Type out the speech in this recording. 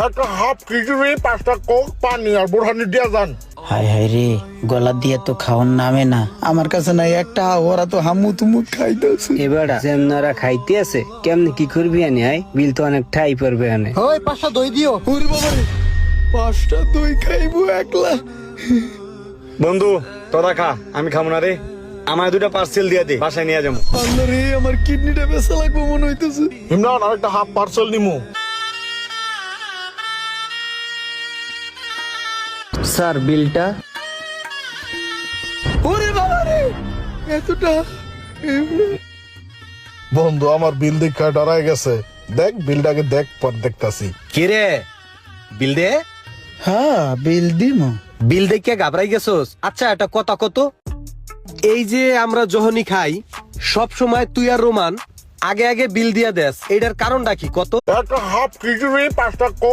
একটা হাফ খিচুড়ি, 5টা কোক, পানি আর বোরহানি দিয়া যান। হায় হায় রে, গলা দিয়ে তো খাওয়ার নামে না। আমার কাছে নাই একটা, ওরা তো হামু তুমু খাইতেছে। এবারা যেমনারা খাইতে আছে কেমনে কি করবি আনি আয়, বিল তো অনেক ঠাই পড়বে আনে। ওই 5টা দই দিও। ওরে বাবা রে, 5টা দই খাইবো একলা? বন্ধু তোরা খা, আমি খাবো না রে। আমার 2টা পার্সেল দিয়ে দে, বাসায় নিয়ে যাবো। আল্লাহ রে, আমার কিডনিটা বেঁচে লাগবো মনে হইতেছে। ইমরান আরেকটা হাফ পার্সেল নিমু। স্যার বিলটা। ওরে বাবা রে, এতটা? বন্ধু আমার বিল দেখা ডরাই গেছে। দেখ বিলটাকে, দেখ পর দেখতাছি। কে রে, বিল দে। হ্যাঁ, বিল দিমু। বিল দেখে ঘাবড়াই গেছস? আচ্ছা একটা কথা কত, এই যে আমরা যখনই খাই সব সময় তুই আর রোমান আগে আগে বিল দিয়া দেস, এটার কারণটা কি কত? একটা হাফ খিচুড়ি, 5টা কোক,